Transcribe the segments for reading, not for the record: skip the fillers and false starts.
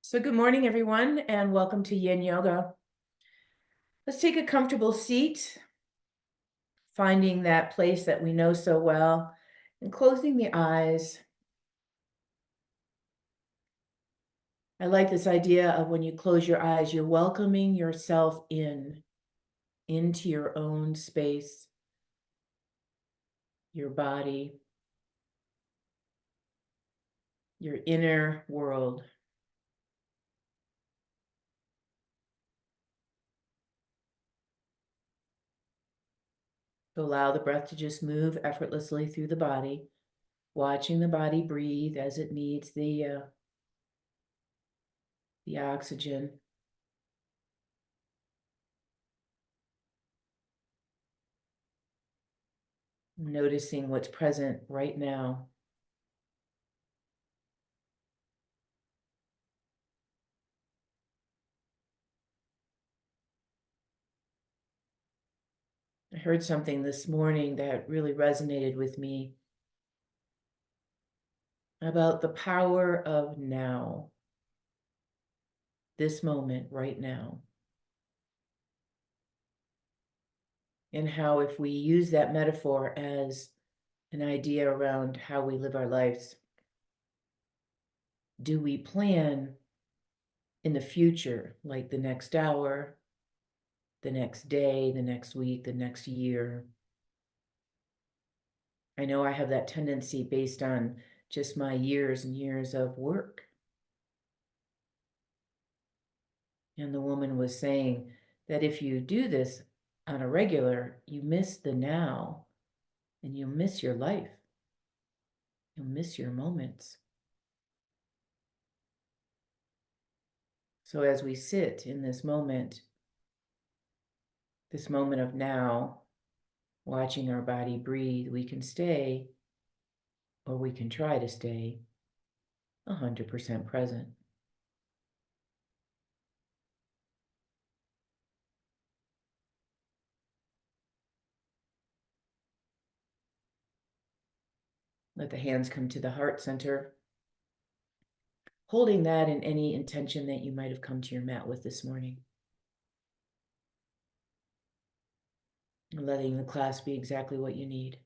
So good morning, everyone, and welcome to Yin Yoga. Let's take a comfortable seat, finding that place that we know so well, and closing the eyes. I like this idea of when you close your eyes, you're welcoming yourself into your own space, your body, your inner world. Allow the breath to just move effortlessly through the body, watching the body breathe as it needs the oxygen. Noticing what's present right now. I heard something this morning that really resonated with me about the power of now, this moment right now. And how if we use that metaphor as an idea around how we live our lives, do we plan in the future, like the next hour, the next day, the next week, the next year? I know I have that tendency based on just my years and years of work. And the woman was saying that if you do this on a regular, you miss the now and you miss your life. You'll miss your moments. So as we sit in this moment of now, watching our body breathe, we can stay, or we can try to stay 100% present. Let the hands come to the heart center, holding that in any intention that you might have come to your mat with this morning. And letting the class be exactly what you need.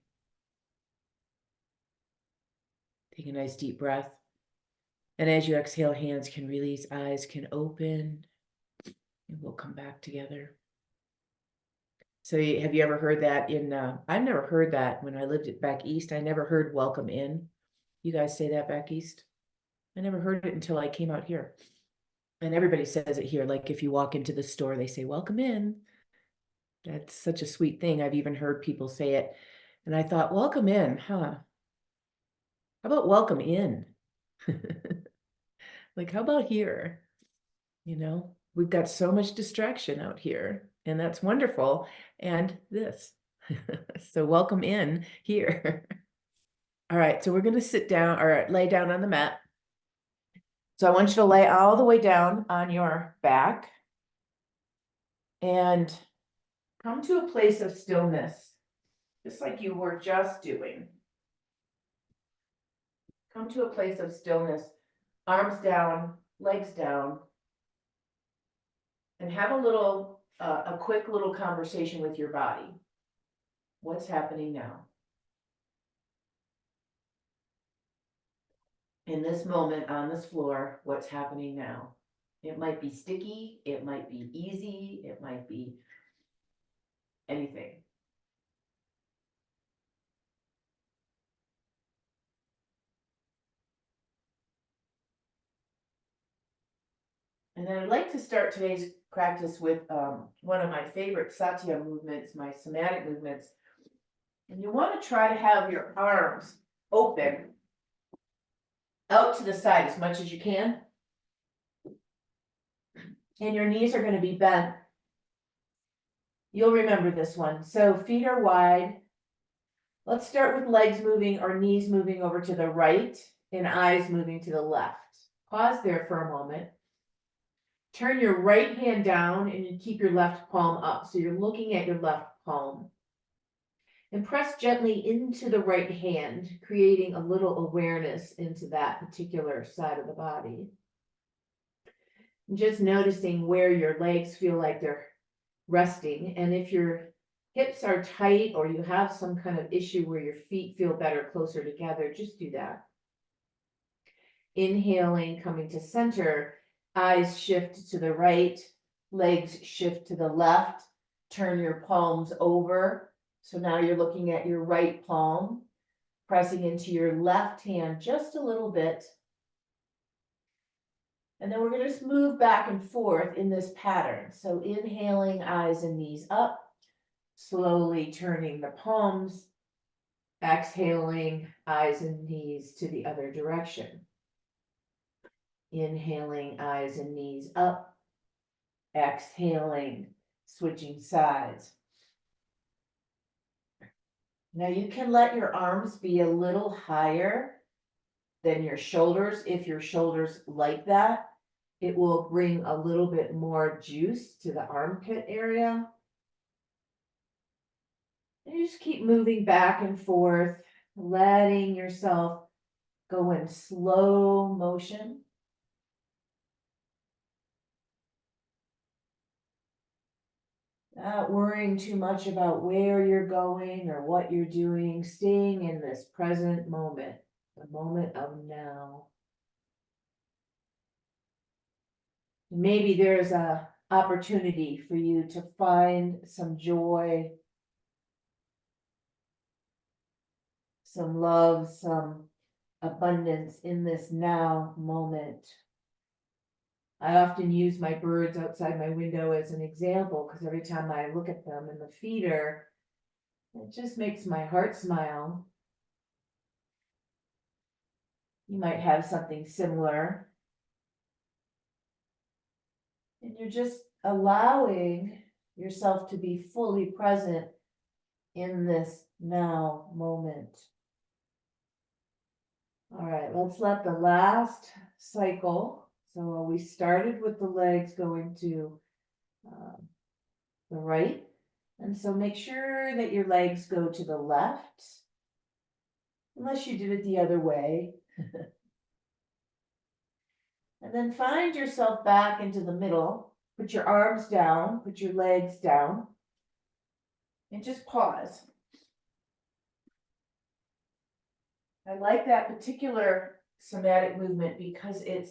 Take a nice deep breath. And as you exhale, hands can release, eyes can open, and we'll come back together. So have you ever heard that I've never heard that when I lived back east. I never heard welcome in. You guys say that back east? I never heard it until I came out here. And everybody says it here. Like if you walk into the store, they say, welcome in. That's such a sweet thing. I've even heard people say it. And I thought, welcome in, huh? How about welcome in? Like, how about here? You know, we've got so much distraction out here, and that's wonderful. And this. So welcome in here. All right, so we're going to sit down or lay down on the mat. So I want you to lay all the way down on your back and come to a place of stillness, just like you were just doing. Come to a place of stillness, arms down, legs down, and have a quick little conversation with your body. What's happening now? In this moment on this floor, what's happening now? It might be sticky, it might be easy, it might be anything. And then I'd like to start today's practice with one of my favorite Satya movements, my somatic movements. And you want to try to have your arms open out to the side as much as you can. And your knees are going to be bent. You'll remember this one. So feet are wide. Let's start with legs moving or knees moving over to the right and eyes moving to the left. Pause there for a moment. Turn your right hand down and you keep your left palm up. So you're looking at your left palm. And press gently into the right hand, creating a little awareness into that particular side of the body. Just noticing where your legs feel like they're resting. And if your hips are tight or you have some kind of issue where your feet feel better closer together, just do that. Inhaling, coming to center, eyes shift to the right, legs shift to the left. Turn your palms over. So now you're looking at your right palm, pressing into your left hand just a little bit. And then we're going to just move back and forth in this pattern. So inhaling, eyes and knees up, slowly turning the palms, exhaling, eyes and knees to the other direction. Inhaling, eyes and knees up, exhaling, switching sides. Now you can let your arms be a little higher than your shoulders. If your shoulders like that, it will bring a little bit more juice to the armpit area. And you just keep moving back and forth, letting yourself go in slow motion. Not worrying too much about where you're going or what you're doing, staying in this present moment, the moment of now. Maybe there's a opportunity for you to find some joy, some love, some abundance in this now moment. I often use my birds outside my window as an example because every time I look at them in the feeder, it just makes my heart smile. You might have something similar. And you're just allowing yourself to be fully present in this now moment. All right, let's let the last cycle. So we started with the legs going to the right. And so make sure that your legs go to the left, unless you did it the other way. And then find yourself back into the middle. Put your arms down, put your legs down, and just pause. I like that particular somatic movement because it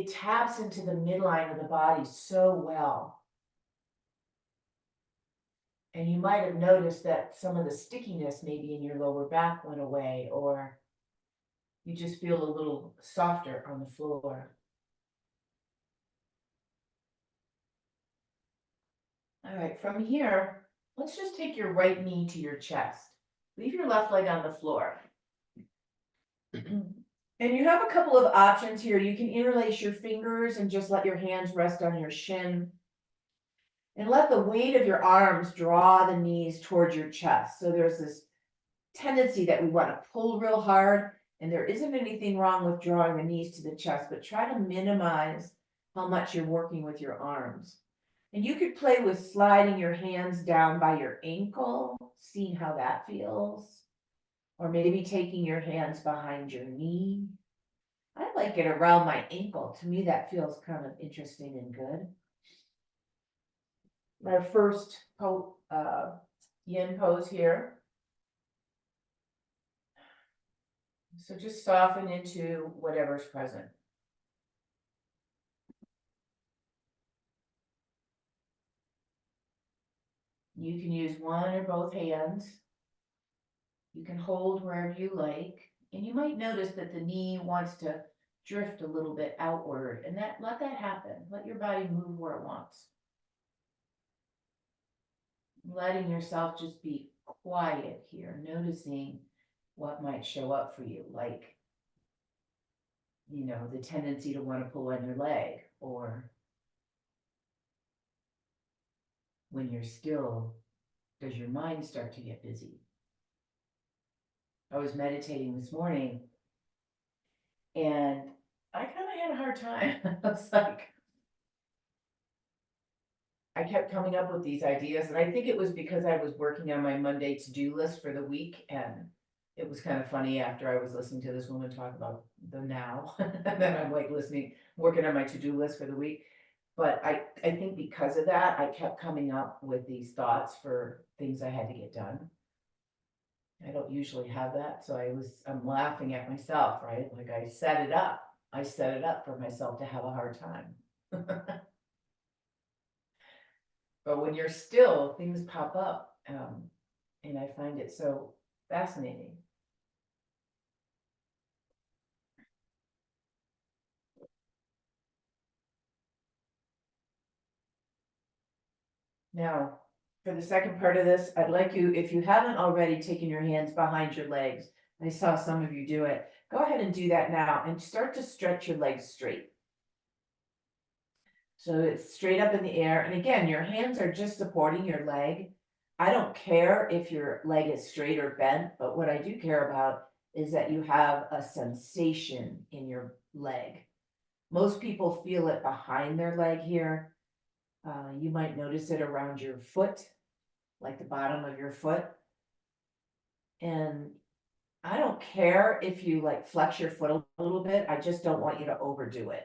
taps into the midline of the body so well. And you might have noticed that some of the stickiness maybe in your lower back went away, or you just feel a little softer on the floor. All right, from here, let's just take your right knee to your chest. Leave your left leg on the floor. And you have a couple of options here. You can interlace your fingers and just let your hands rest on your shin. And let the weight of your arms draw the knees towards your chest. So there's this tendency that we want to pull real hard, and there isn't anything wrong with drawing the knees to the chest, but try to minimize how much you're working with your arms. And you could play with sliding your hands down by your ankle, seeing how that feels. Or maybe taking your hands behind your knee. I like it around my ankle. To me, that feels kind of interesting and good. Our first yin pose here. So just soften into whatever's present. You can use one or both hands. You can hold wherever you like. And you might notice that the knee wants to drift a little bit outward, and let that happen. Let your body move where it wants. Letting yourself just be quiet here, noticing what might show up for you, like, the tendency to want to pull on your leg, or when you're still, does your mind start to get busy? I was meditating this morning and I kind of had a hard time. I was like, I kept coming up with these ideas, and I think it was because I was working on my Monday to-do list for the week, and it was kind of funny after I was listening to this woman talk about the now, and then I'm like listening, working on my to-do list for the week. But I think because of that, I kept coming up with these thoughts for things I had to get done. I don't usually have that, so I'm laughing at myself, right? Like I set it up. I set it up for myself to have a hard time. But when you're still, things pop up, and I find it so fascinating. Now, for the second part of this, I'd like you, if you haven't already taken your hands behind your legs, I saw some of you do it, go ahead and do that now and start to stretch your legs straight. So it's straight up in the air. And again, your hands are just supporting your leg. I don't care if your leg is straight or bent, but what I do care about is that you have a sensation in your leg. Most people feel it behind their leg here. You might notice it around your foot, like the bottom of your foot. And I don't care if you like flex your foot a little bit. I just don't want you to overdo it.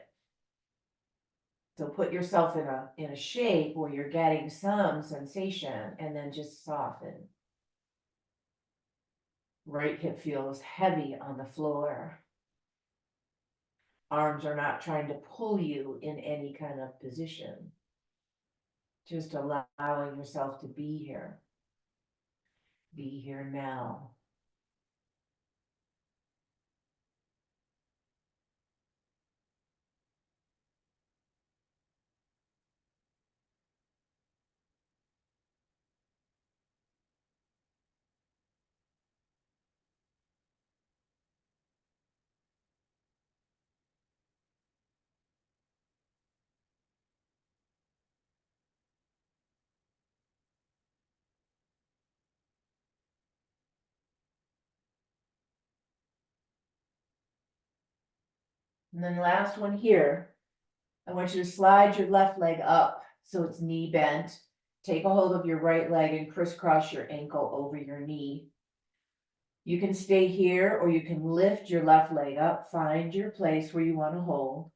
So put yourself in a shape where you're getting some sensation and then just soften. Right hip feels heavy on the floor. Arms are not trying to pull you in any kind of position. Just allowing yourself to be here. Be here now. And then last one here, I want you to slide your left leg up so it's knee bent. Take a hold of your right leg and crisscross your ankle over your knee. You can stay here or you can lift your left leg up. Find your place where you want to hold.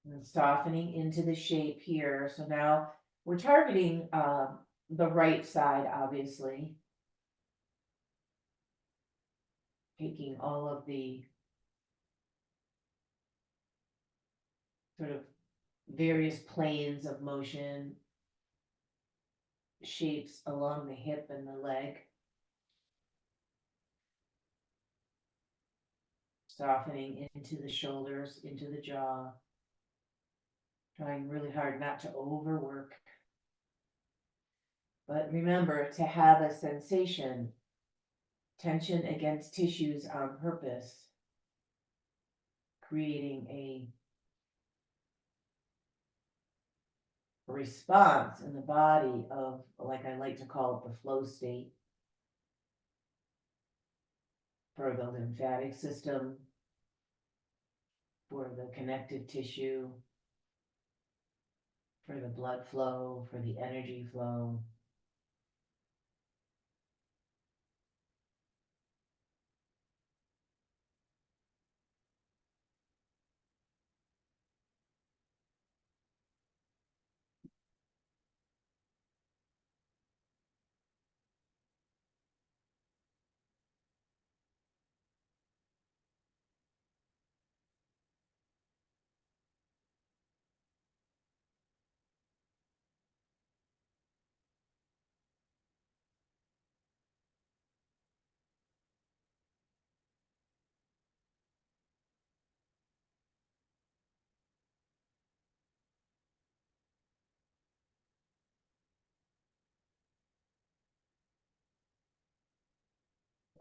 And softening into the shape here. So now we're targeting the right side, obviously. Taking all of the sort of various planes of motion, shapes along the hip and the leg. Softening into the shoulders, into the jaw. Trying really hard not to overwork. But remember to have a sensation, tension against tissues on purpose, creating a response in the body of, like I like to call it, the flow state for the lymphatic system, for the connective tissue, for the blood flow, for the energy flow.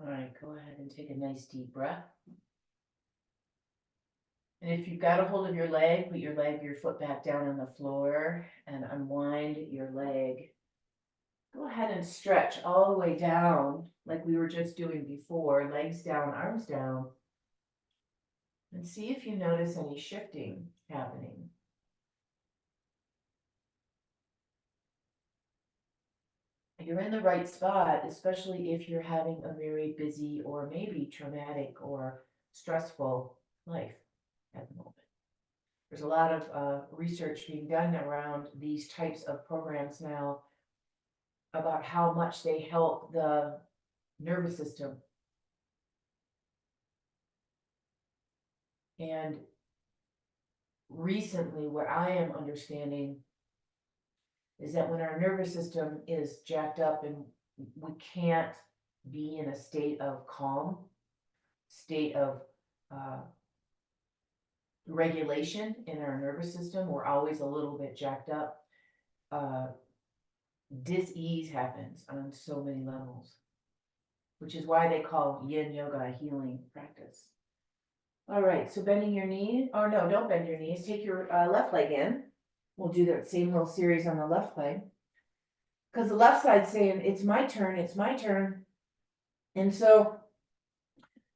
All right, go ahead and take a nice deep breath. And if you've got a hold of your leg, put your foot back down on the floor and unwind your leg. Go ahead and stretch all the way down like we were just doing before, legs down, arms down. And see if you notice any shifting happening. you're in the right spot, especially if you're having a very busy or maybe traumatic or stressful life at the moment. There's a lot of research being done around these types of programs now about how much they help the nervous system. And recently, what I am understanding is that when our nervous system is jacked up and we can't be in a state of calm, state of uh, regulation in our nervous system, we're always a little bit jacked up. Dis-ease happens on so many levels, which is why they call Yin Yoga a healing practice. All right, so bending your knee, or no, don't bend your knees. Take your left leg in. We'll do that same little series on the left leg. Because the left side's saying, it's my turn, it's my turn. And so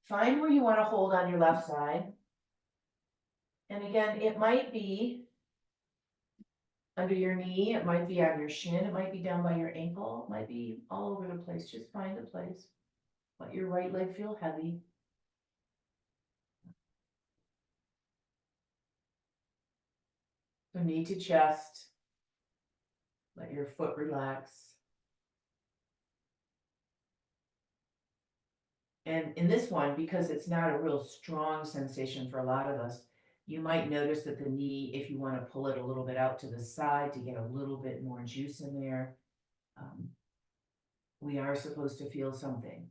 find where you want to hold on your left side. And again, it might be under your knee, it might be on your shin, it might be down by your ankle, it might be all over the place. Just find a place. Let your right leg feel heavy. From knee to chest. Let your foot relax. And in this one, because it's not a real strong sensation for a lot of us, you might notice that the knee, if you want to pull it a little bit out to the side to get a little bit more juice in there, we are supposed to feel something.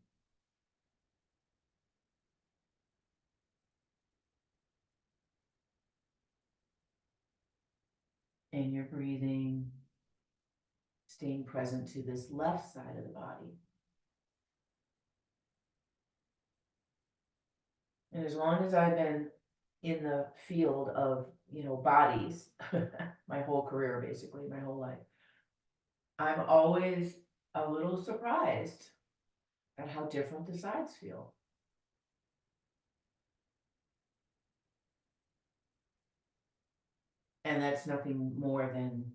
And you're breathing, staying present to this left side of the body. And as long as I've been in the field of, bodies, my whole career, basically, my whole life, I'm always a little surprised at how different the sides feel. And that's nothing more than,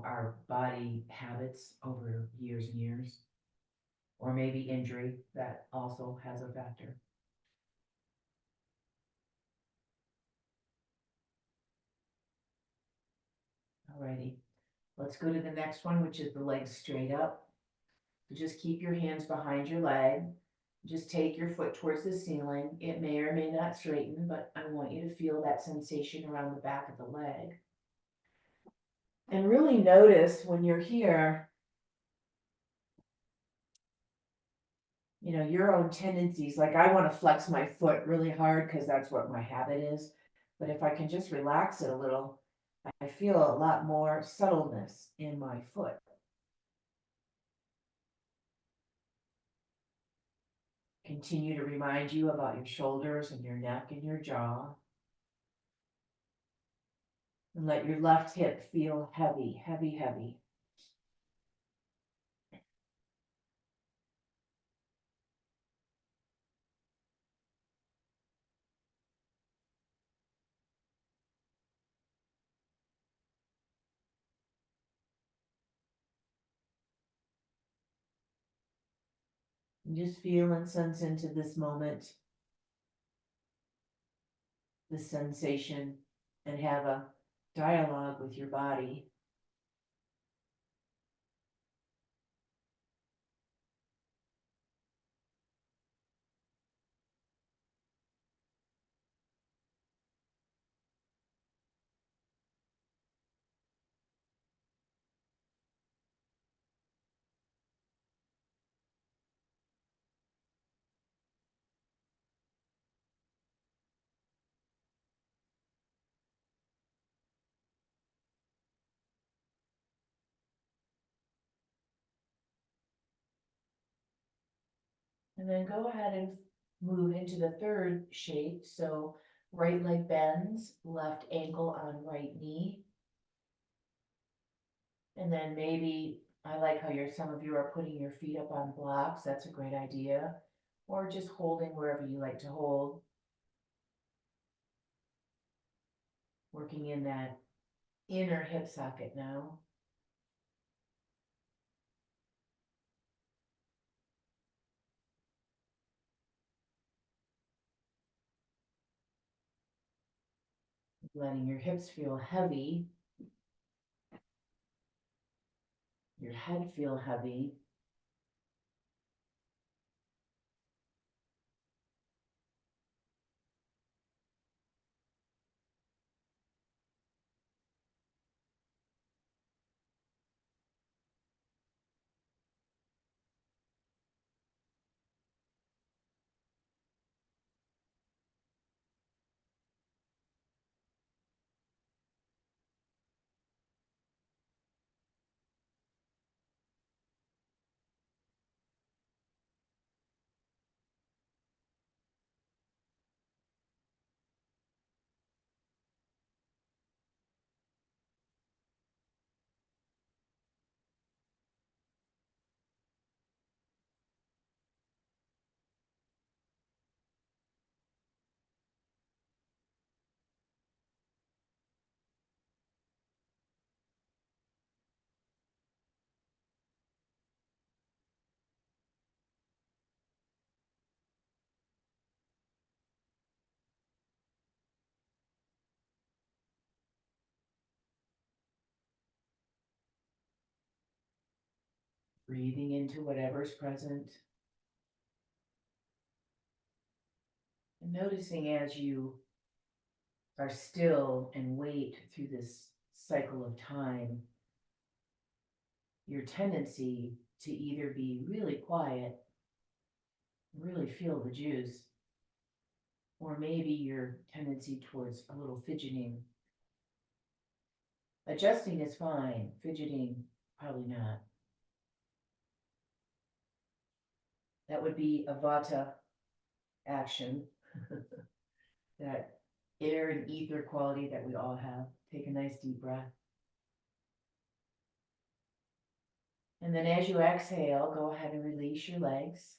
our body habits over years and years, or maybe injury that also has a factor. Alrighty, let's go to the next one, which is the legs straight up. So just keep your hands behind your leg. Just take your foot towards the ceiling. It may or may not straighten, but I want you to feel that sensation around the back of the leg. And really notice when you're here, your own tendencies. Like I want to flex my foot really hard because that's what my habit is. But if I can just relax it a little, I feel a lot more subtleness in my foot. Continue to remind you about your shoulders and your neck and your jaw. And let your left hip feel heavy, heavy, heavy. And just feel and sense into this moment, this sensation, and have a dialogue with your body. And then go ahead and move into the third shape. So right leg bends, left ankle on right knee. And then maybe, I like how some of you are putting your feet up on blocks. That's a great idea. Or just holding wherever you like to hold. Working in that inner hip socket now. letting your hips feel heavy, your head feel heavy. Breathing into whatever's present. And noticing as you are still and wait through this cycle of time, your tendency to either be really quiet, really feel the juice, or maybe your tendency towards a little fidgeting. Adjusting is fine, fidgeting, probably not. That would be a vata action, that air and ether quality that we all have. Take a nice deep breath. And then as you exhale, go ahead and release your legs.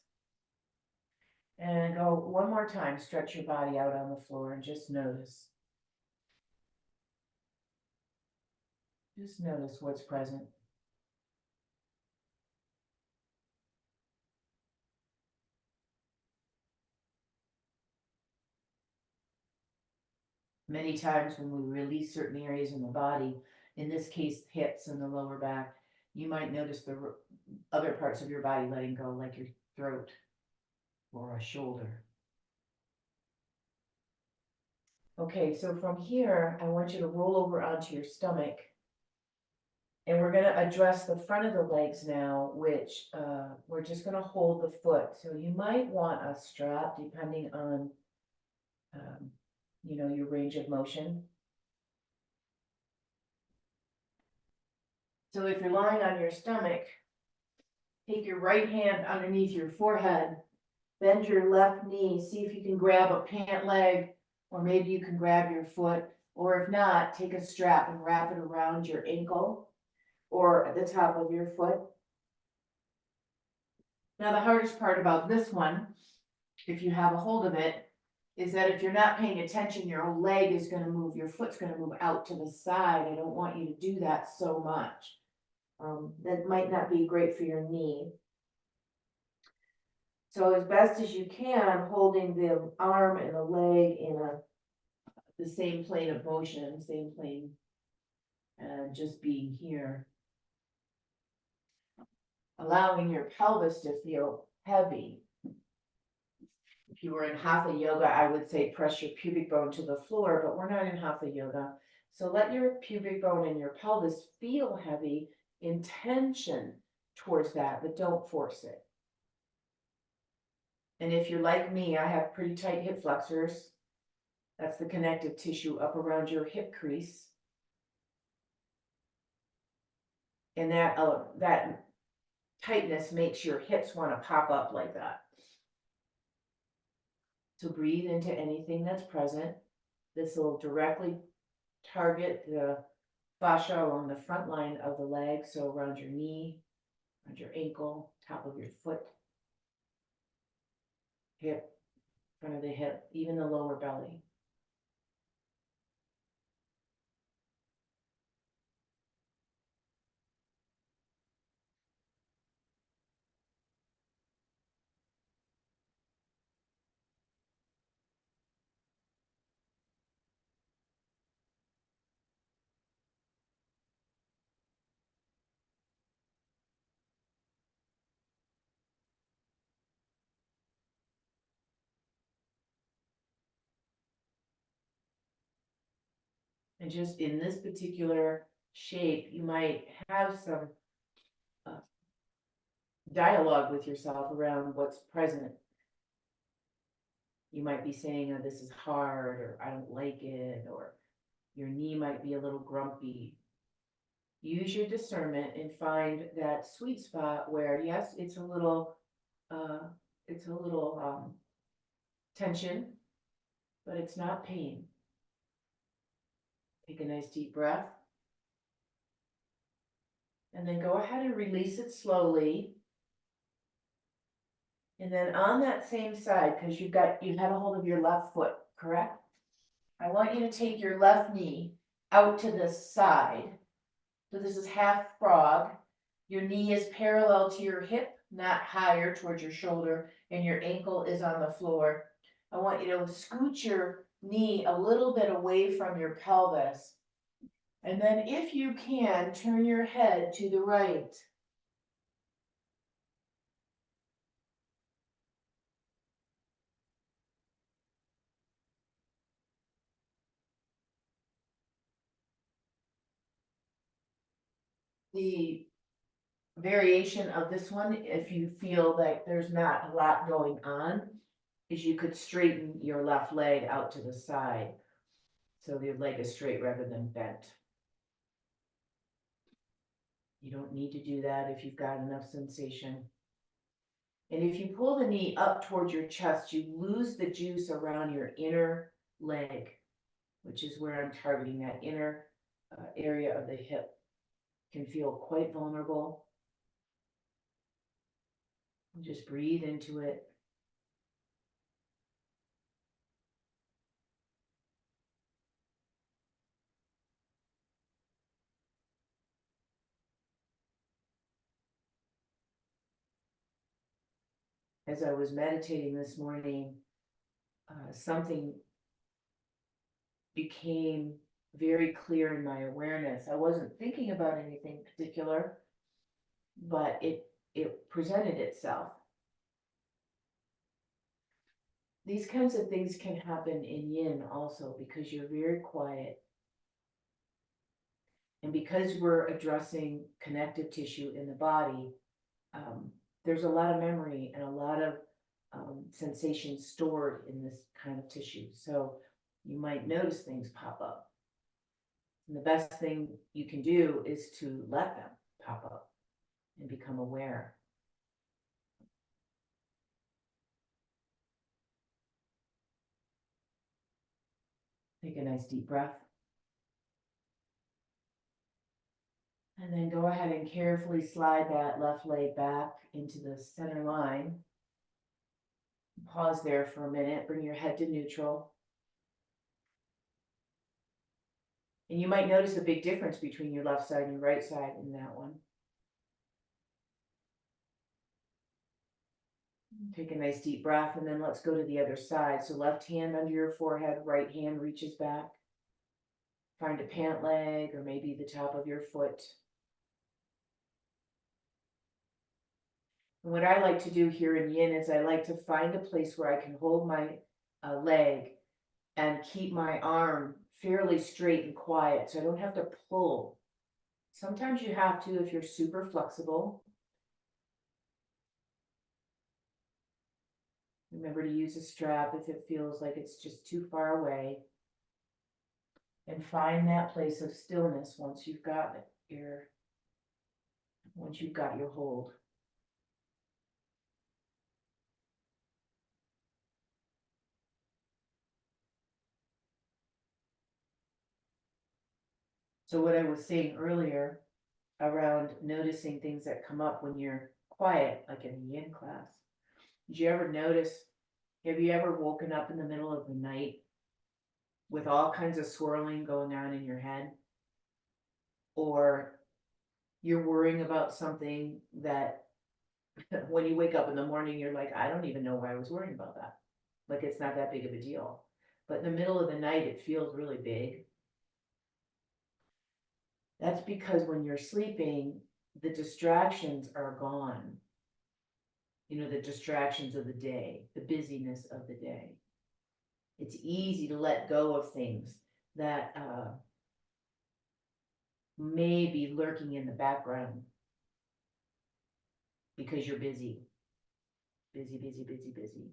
And go one more time, stretch your body out on the floor and just notice. Just notice what's present. Many times when we release certain areas in the body, in this case, hips and the lower back, you might notice the other parts of your body letting go, like your throat or a shoulder. Okay, so from here, I want you to roll over onto your stomach. And we're going to address the front of the legs now, which we're just going to hold the foot. So you might want a strap depending on, your range of motion. So if you're lying on your stomach, take your right hand underneath your forehead, bend your left knee, see if you can grab a pant leg, or maybe you can grab your foot, or if not, take a strap and wrap it around your ankle or at the top of your foot. Now, the hardest part about this one, if you have a hold of it, is that if you're not paying attention, your leg is going to move, your foot's going to move out to the side. I don't want you to do that so much. That might not be great for your knee. So as best as you can, holding the arm and the leg in the same plane of motion, same plane, and just being here. Allowing your pelvis to feel heavy. If you were in Hatha yoga, I would say press your pubic bone to the floor, but we're not in Hatha yoga. So let your pubic bone and your pelvis feel heavy, intention towards that, but don't force it. And if you're like me, I have pretty tight hip flexors. That's the connective tissue up around your hip crease. And that tightness makes your hips want to pop up like that. So breathe into anything that's present. This will directly target the fascia along the front line of the leg, so around your knee, around your ankle, top of your foot, hip, front of the hip, even the lower belly. And just in this particular shape, you might have some dialogue with yourself around what's present. You might be saying, oh, this is hard, or I don't like it, or your knee might be a little grumpy. Use your discernment and find that sweet spot where, yes, it's a little tension, but it's not pain. Take a nice deep breath. And then go ahead and release it slowly. And then on that same side, because you had a hold of your left foot, correct? I want you to take your left knee out to this side. So this is half frog. Your knee is parallel to your hip, not higher towards your shoulder, and your ankle is on the floor. I want you to scoot your knee a little bit away from your pelvis. And then if you can, turn your head to the right. The variation of this one, if you feel like there's not a lot going on, is you could straighten your left leg out to the side. So your leg is straight rather than bent. You don't need to do that if you've got enough sensation. And if you pull the knee up towards your chest, you lose the juice around your inner leg, which is where I'm targeting. That inner area of the hip can feel quite vulnerable. Just breathe into it. As I was meditating this morning, something became very clear in my awareness. I wasn't thinking about anything particular, but it presented itself. These kinds of things can happen in yin also because you're very quiet. And because we're addressing connective tissue in the body, there's a lot of memory and a lot of sensation stored in this kind of tissue. So you might notice things pop up. And the best thing you can do is to let them pop up and become aware. Take a nice deep breath. And then go ahead and carefully slide that left leg back into the center line. Pause there for a minute, bring your head to neutral. And you might notice a big difference between your left side and your right side in that one. Take a nice deep breath, and then let's go to the other side. So left hand under your forehead, right hand reaches back. Find a pant leg or maybe the top of your foot. And what I like to do here in yin is I like to find a place where I can hold my leg and keep my arm fairly straight and quiet so I don't have to pull. Sometimes you have to if you're super flexible. Remember to use a strap if it feels like it's just too far away. And find that place of stillness once you've got your hold. So what I was saying earlier around noticing things that come up when you're quiet, like in a yin class. Did you ever notice, have you ever woken up in the middle of the night with all kinds of swirling going on in your head? Or you're worrying about something that when you wake up in the morning, you're like, I don't even know why I was worrying about that. Like it's not that big of a deal. But in the middle of the night, it feels really big. That's because when you're sleeping, the distractions are gone. You know, the distractions of the day, the busyness of the day. It's easy to let go of things that may be lurking in the background because you're busy. Busy.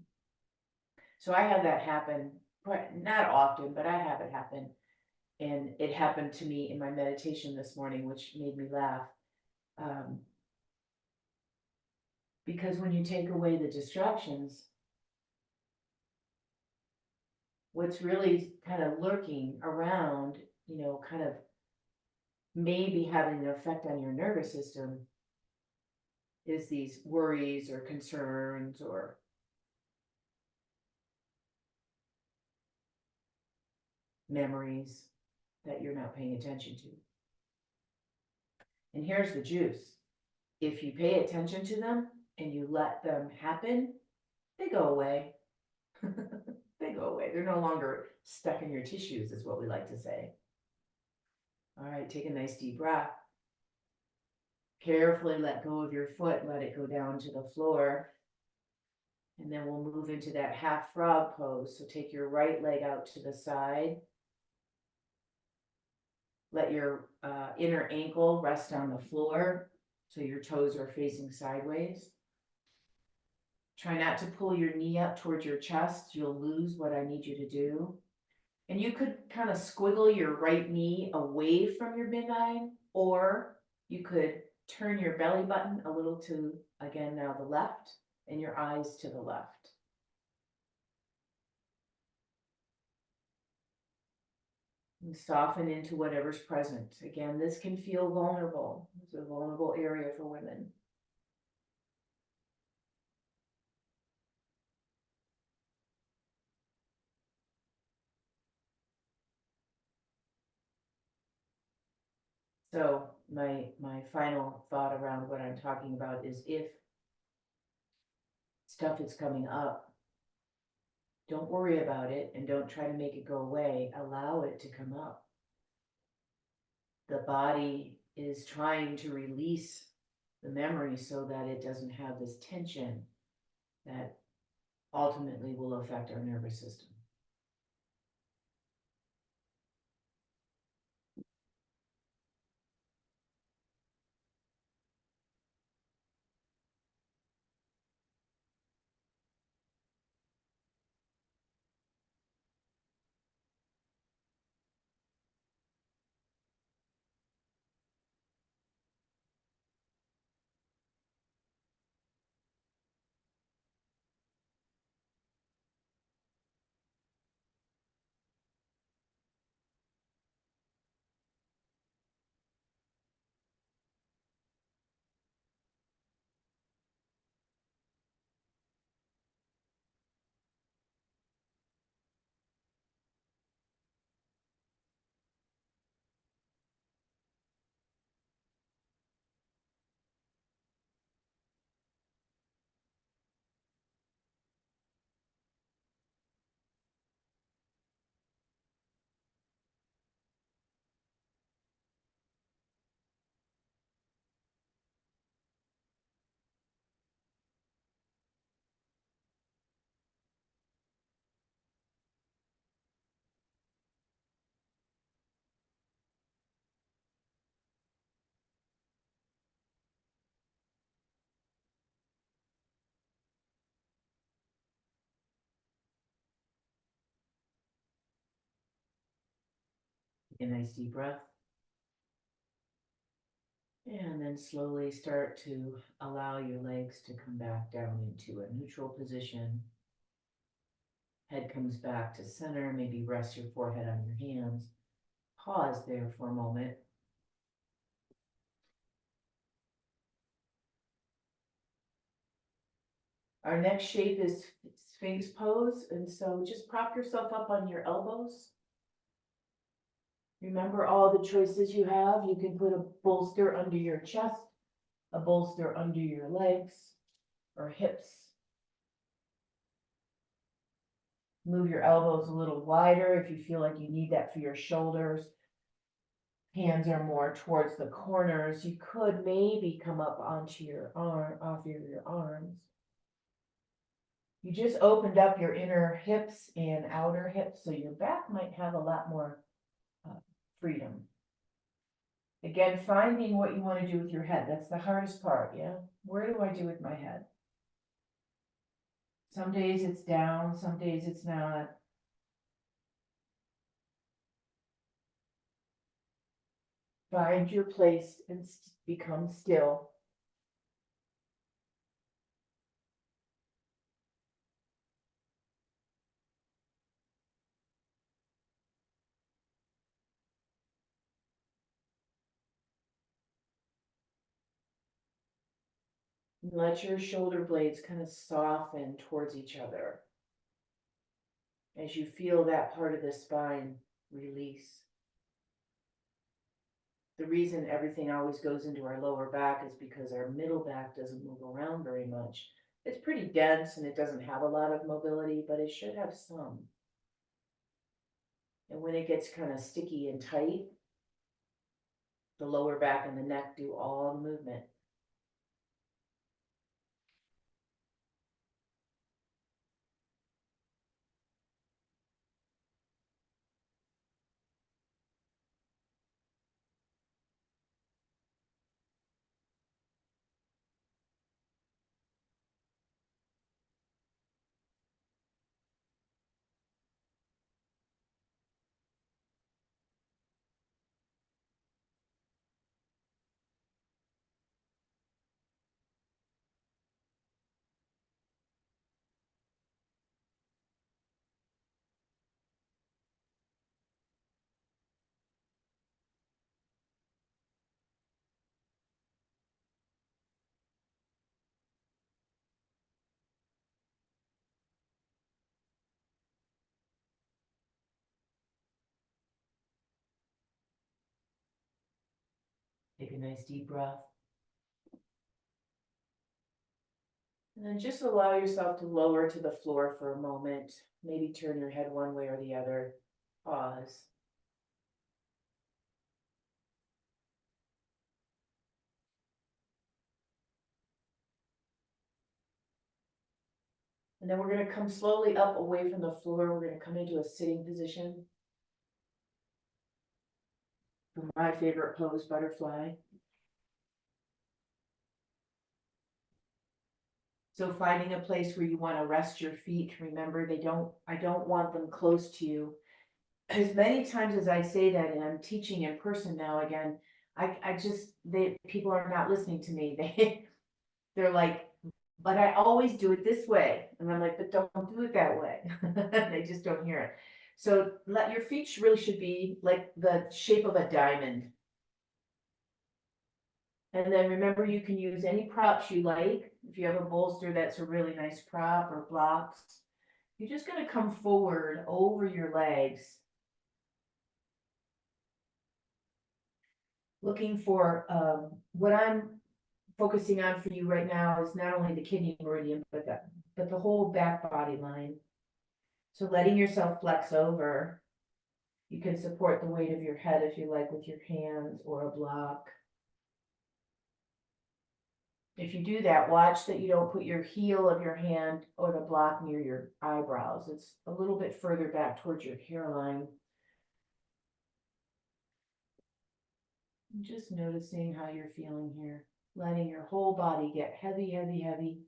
So I have that happen, not often, but I have it happen. And it happened to me in my meditation this morning, which made me laugh. Because when you take away the distractions, what's really kind of lurking around, kind of maybe having an effect on your nervous system is these worries or concerns or memories that you're not paying attention to. And here's the juice. If you pay attention to them and you let them happen, they go away. They go away. They're no longer stuck in your tissues, is what we like to say. All right, take a nice deep breath. Carefully let go of your foot, let it go down to the floor. And then we'll move into that half frog pose. So take your right leg out to the side. Let your inner ankle rest on the floor so your toes are facing sideways. Try not to pull your knee up towards your chest. You'll lose what I need you to do. And you could kind of squiggle your right knee away from your midline, or you could turn your belly button a little to, again, now the left, and your eyes to the left. And soften into whatever's present. Again, this can feel vulnerable. It's a vulnerable area for women. So my final thought around what I'm talking about is, if stuff is coming up, don't worry about it and don't try to make it go away. Allow it to come up. The body is trying to release the memory so that it doesn't have this tension that ultimately will affect our nervous system. Take a nice deep breath. And then slowly start to allow your legs to come back down into a neutral position. Head comes back to center. Maybe rest your forehead on your hands. Pause there for a moment. Our next shape is Sphinx pose. And so just prop yourself up on your elbows. Remember all the choices you have. You can put a bolster under your chest, a bolster under your legs or hips. Move your elbows a little wider if you feel like you need that for your shoulders. Hands are more towards the corners. You could maybe come up onto your arm, off your arms. You just opened up your inner hips and outer hips, so your back might have a lot more freedom. Again, finding what you want to do with your head. That's the hardest part, yeah? Where do I do with my head? Some days it's down, some days it's not. Find your place and become still. Let your shoulder blades kind of soften towards each other as you feel that part of the spine release. The reason everything always goes into our lower back is because our middle back doesn't move around very much. It's pretty dense and it doesn't have a lot of mobility, but it should have some. And when it gets kind of sticky and tight, the lower back and the neck do all the movement. Take a nice deep breath. And then just allow yourself to lower to the floor for a moment. Maybe turn your head one way or the other. Pause. And then we're going to come slowly up away from the floor. We're going to come into a sitting position. My favorite pose, butterfly. So finding a place where you want to rest your feet. Remember, I don't want them close to you. As many times as I say that, and I'm teaching in person now again, people are not listening to me. They're like, but I always do it this way. And I'm like, but don't do it that way. They just don't hear it. So let your feet really should be like the shape of a diamond. And then remember, you can use any props you like. If you have a bolster, that's a really nice prop, or blocks. You're just going to come forward over your legs, looking for what I'm focusing on for you right now is not only the kidney meridian, but the whole back body line. So letting yourself flex over. You can support the weight of your head if you like with your hands or a block. If you do that, watch that you don't put your heel of your hand or the block near your eyebrows. It's a little bit further back towards your hairline. Just noticing how you're feeling here. Letting your whole body get heavy, heavy, heavy.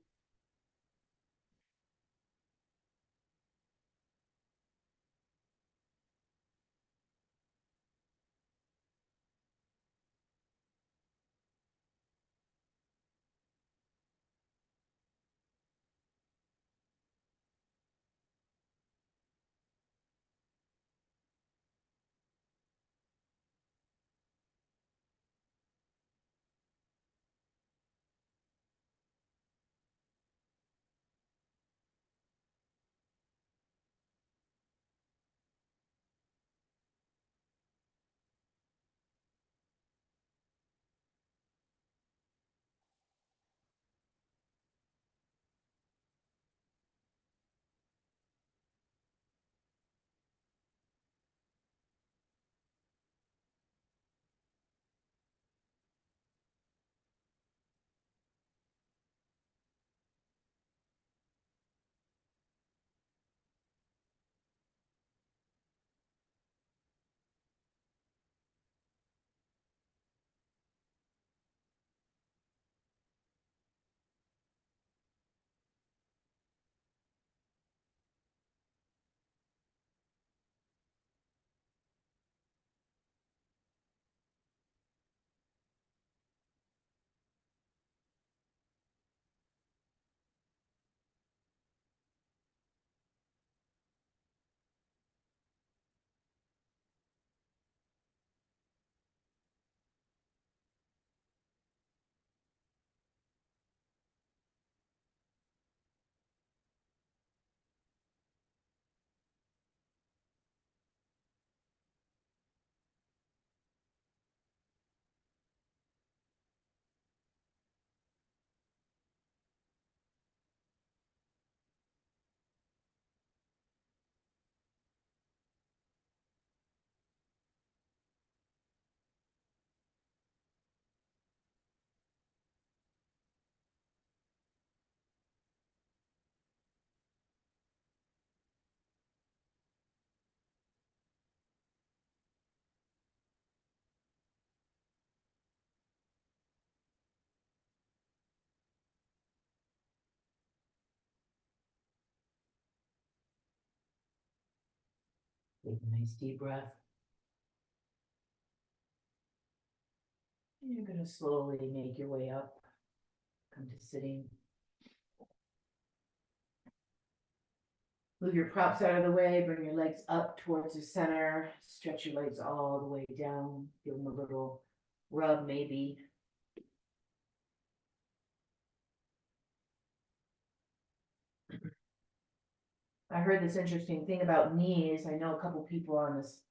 Take a nice deep breath. And you're going to slowly make your way up, come to sitting. Move your props out of the way, bring your legs up towards the center, stretch your legs all the way down, give them a little rub maybe. I heard this interesting thing about knees. I know a couple people on this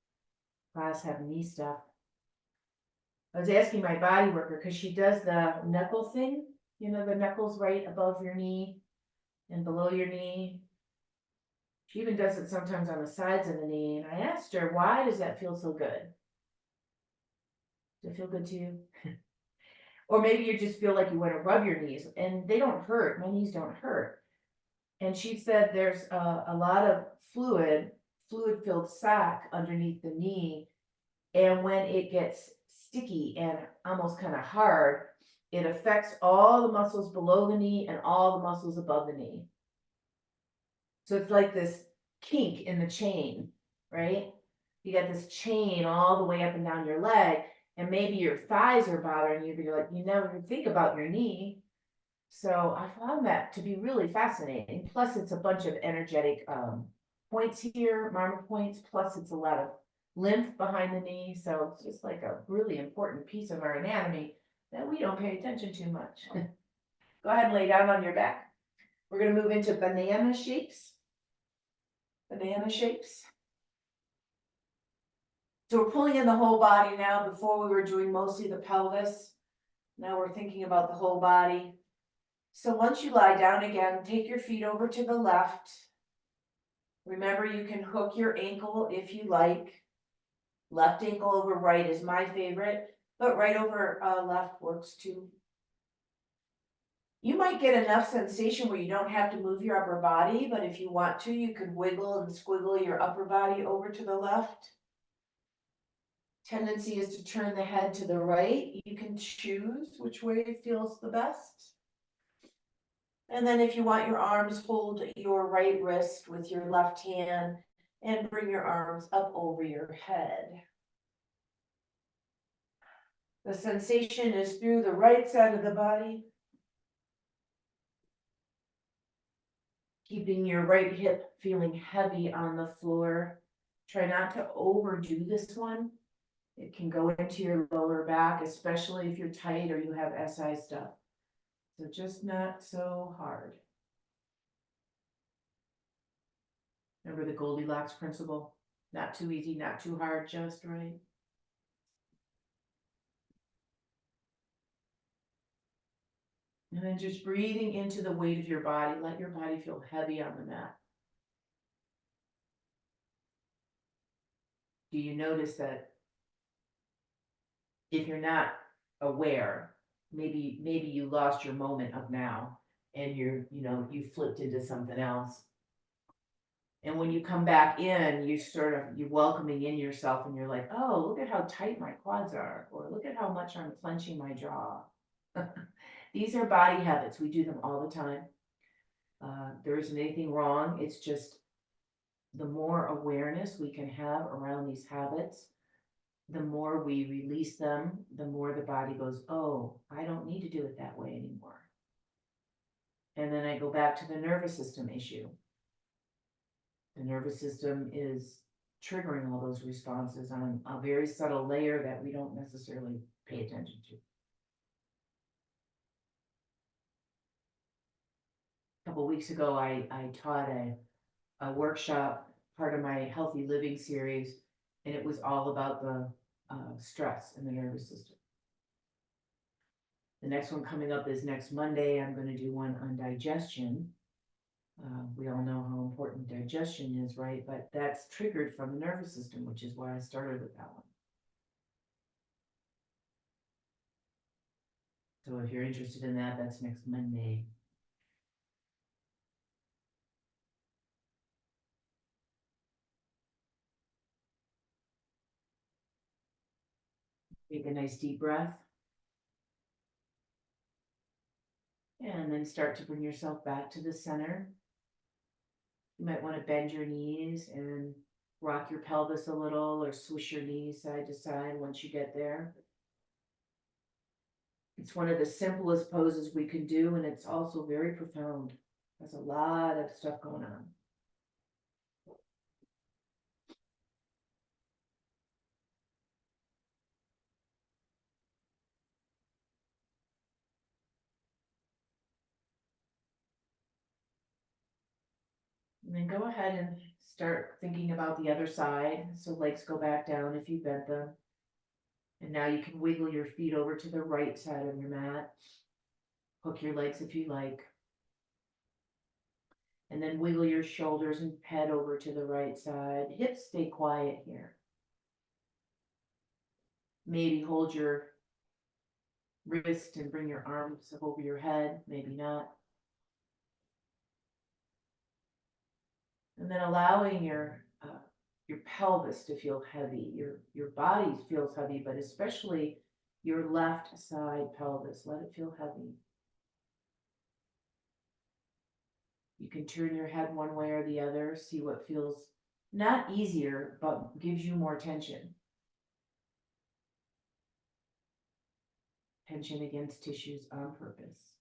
class have knee stuff. I was asking my body worker, because she does the knuckle thing, you know, the knuckles right above your knee and below your knee. She even does it sometimes on the sides of the knee. And I asked her, why does that feel so good? Does it feel good to you? Or maybe you just feel like you want to rub your knees, and they don't hurt. My knees don't hurt. And she said there's a lot of fluid-filled sac underneath the knee. And when it gets sticky and almost kind of hard, it affects all the muscles below the knee and all the muscles above the knee. So it's like this kink in the chain, right? You got this chain all the way up and down your leg, and maybe your thighs are bothering you, but you're like, you never think about your knee. So I found that to be really fascinating. Plus, it's a bunch of energetic points here, marmor points, plus it's a lot of lymph behind the knee. So it's just like a really important piece of our anatomy that we don't pay attention to much. Go ahead and lay down on your back. We're going to move into banana shapes. Banana shapes. So we're pulling in the whole body now. Before we were doing mostly the pelvis. Now we're thinking about the whole body. So once you lie down again, take your feet over to the left. Remember, you can hook your ankle if you like. Left ankle over right is my favorite, but right over left works too. You might get enough sensation where you don't have to move your upper body, but if you want to, you could wiggle and squiggle your upper body over to the left. Tendency is to turn the head to the right. You can choose which way it feels the best. And then if you want your arms, hold your right wrist with your left hand and bring your arms up over your head. The sensation is through the right side of the body. Keeping your right hip feeling heavy on the floor. Try not to overdo this one. It can go into your lower back, especially if you're tight or you have SI stuff. So just not so hard. Remember the Goldilocks principle? Not too easy, not too hard, just right. And then just breathing into the weight of your body. Let your body feel heavy on the mat. Do you notice that if you're not aware, maybe you lost your moment of now and you flipped into something else. And when you come back in, you're welcoming in yourself and you're like, oh, look at how tight my quads are, or look at how much I'm clenching my jaw. These are body habits. We do them all the time. There isn't anything wrong. It's just the more awareness we can have around these habits, the more we release them, the more the body goes, oh, I don't need to do it that way anymore. And then I go back to the nervous system issue. The nervous system is triggering all those responses on a very subtle layer that we don't necessarily pay attention to. A couple of weeks ago, I taught a workshop, part of my healthy living series, and it was all about the stress in the nervous system. The next one coming up is next Monday. I'm going to do one on digestion. We all know how important digestion is, right? But that's triggered from the nervous system, which is why I started with that one. So if you're interested in that, that's next Monday. Take a nice deep breath. And then start to bring yourself back to the center. You might want to bend your knees and rock your pelvis a little or swish your knees side to side once you get there. It's one of the simplest poses we can do, and it's also very profound. There's a lot of stuff going on. And then go ahead and start thinking about the other side. So legs go back down if you bent them. And now you can wiggle your feet over to the right side of your mat. Hook your legs if you like. And then wiggle your shoulders and head over to the right side. Hips stay quiet here. Maybe hold your wrist and bring your arms up over your head, maybe not. And then allowing your pelvis to feel heavy. Your body feels heavy, but especially your left side pelvis. Let it feel heavy. You can turn your head one way or the other, see what feels not easier, but gives you more tension. Tension against tissues on purpose.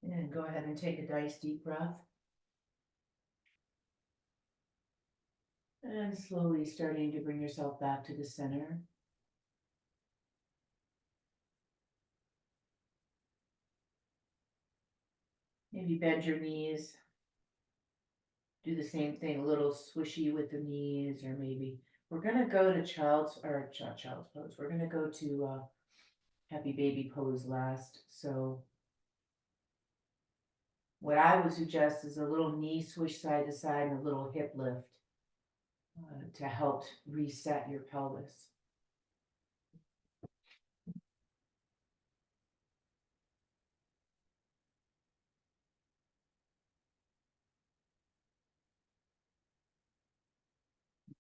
And go ahead and take a nice deep breath. And slowly starting to bring yourself back to the center. Maybe bend your knees. Do the same thing, a little swishy with the knees, or maybe we're gonna go to child's pose. We're gonna go to happy baby pose last. So what I would suggest is a little knee swish side to side and a little hip lift to help reset your pelvis.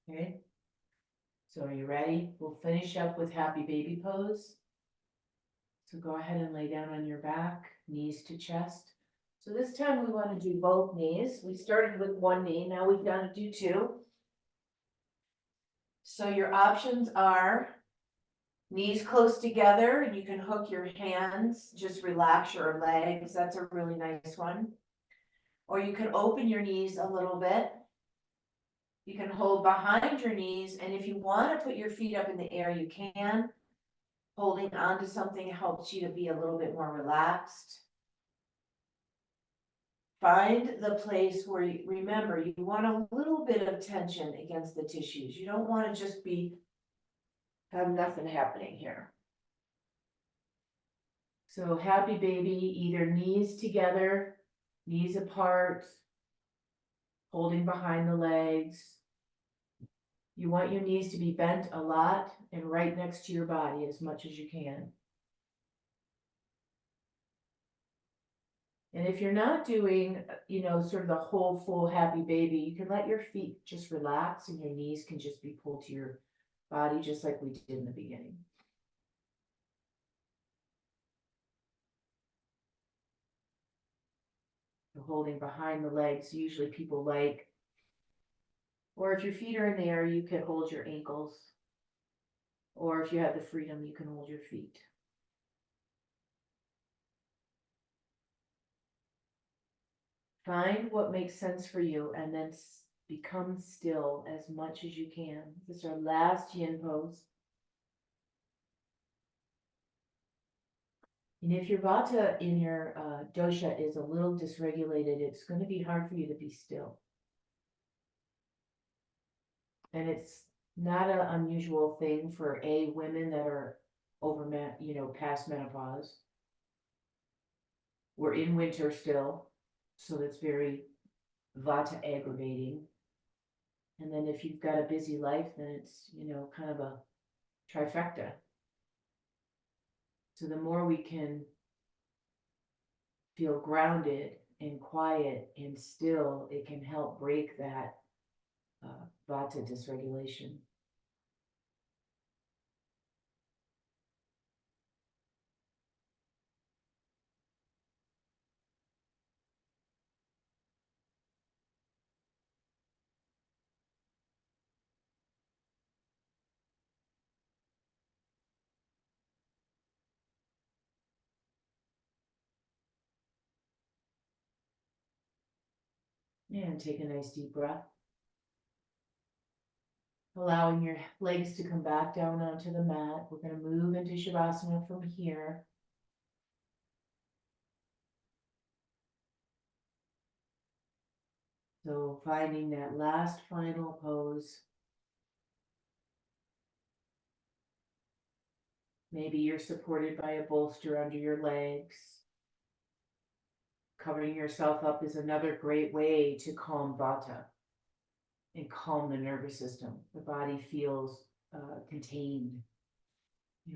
Okay, so are you ready? We'll finish up with happy baby pose. So go ahead and lay down on your back, knees to chest. So this time we want to do both knees. We started with one knee, now we've got to do two. So your options are knees close together, and you can hook your hands, just relax your legs. That's a really nice one. Or you can open your knees a little bit. You can hold behind your knees, and if you want to put your feet up in the air, you can. Holding on to something helps you to be a little bit more relaxed. Find the place where you, remember, you want a little bit of tension against the tissues. You don't want to just have nothing happening here. So happy baby, either knees together, knees apart, holding behind the legs. You want your knees to be bent a lot and right next to your body as much as you can. And if you're not doing, sort of the whole full happy baby, you can let your feet just relax and your knees can just be pulled to your body, just like we did in the beginning. So holding behind the legs, usually people like, or if your feet are in the air, you can hold your ankles. Or if you have the freedom, you can hold your feet. Find what makes sense for you and then become still as much as you can. This is our last yin pose. And if your vata in your dosha is a little dysregulated, it's going to be hard for you to be still. And it's not an unusual thing for women that are past menopause. We're in winter still, so that's very vata aggravating. And then if you've got a busy life, then it's, kind of a trifecta. So the more we can feel grounded and quiet and still, it can help break that vata dysregulation. And take a nice deep breath. Allowing your legs to come back down onto the mat. We're going to move into Shavasana from here. So finding that last final pose. Maybe you're supported by a bolster under your legs. Covering yourself up is another great way to calm vata and calm the nervous system. The body feels contained,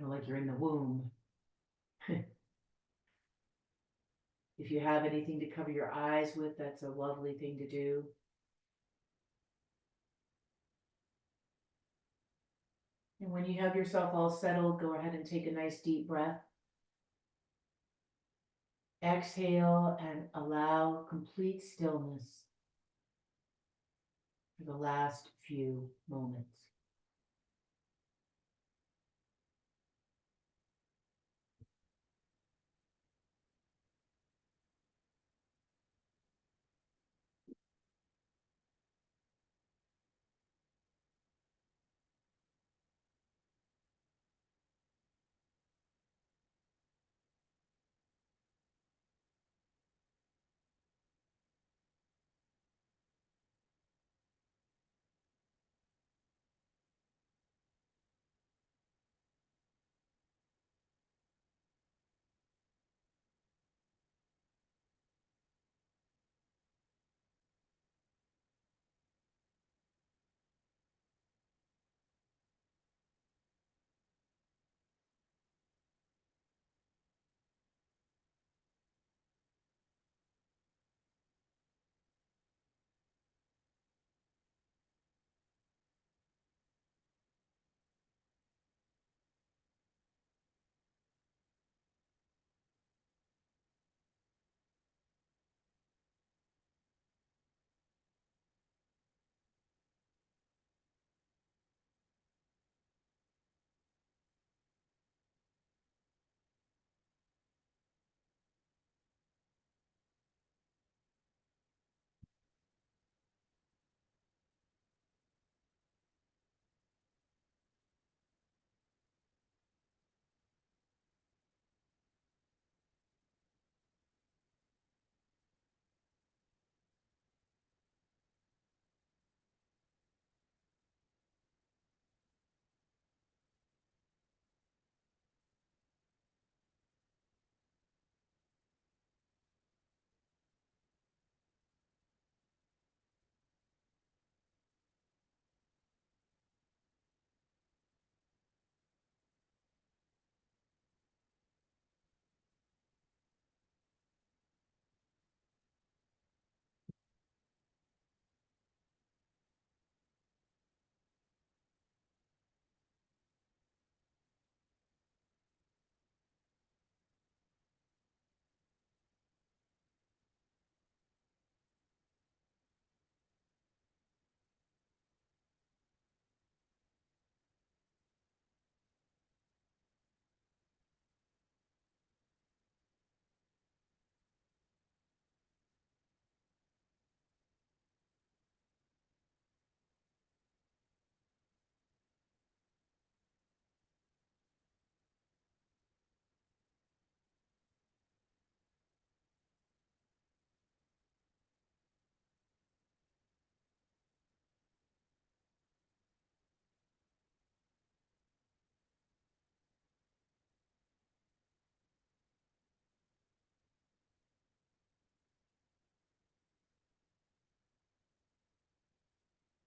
like you're in the womb. If you have anything to cover your eyes with, that's a lovely thing to do. And when you have yourself all settled, go ahead and take a nice deep breath. Exhale and allow complete stillness for the last few moments.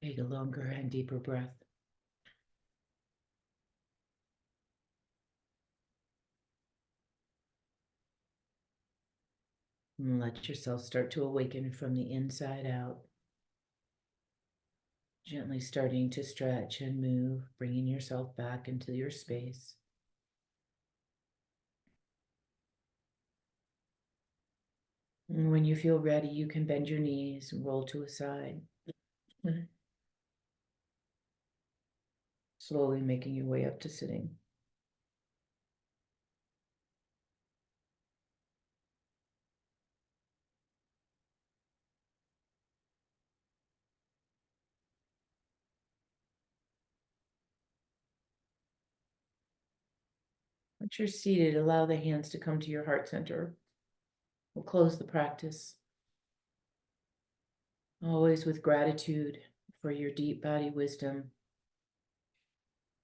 Take a longer and deeper breath. And let yourself start to awaken from the inside out. Gently starting to stretch and move, bringing yourself back into your space. And when you feel ready, you can bend your knees and roll to a side. Slowly making your way up to sitting. Once you're seated, allow the hands to come to your heart center. We'll close the practice. Always with gratitude for your deep body wisdom,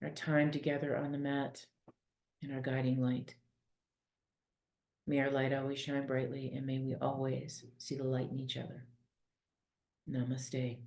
our time together on the mat, and our guiding light. May our light always shine brightly, and may we always see the light in each other. Namaste.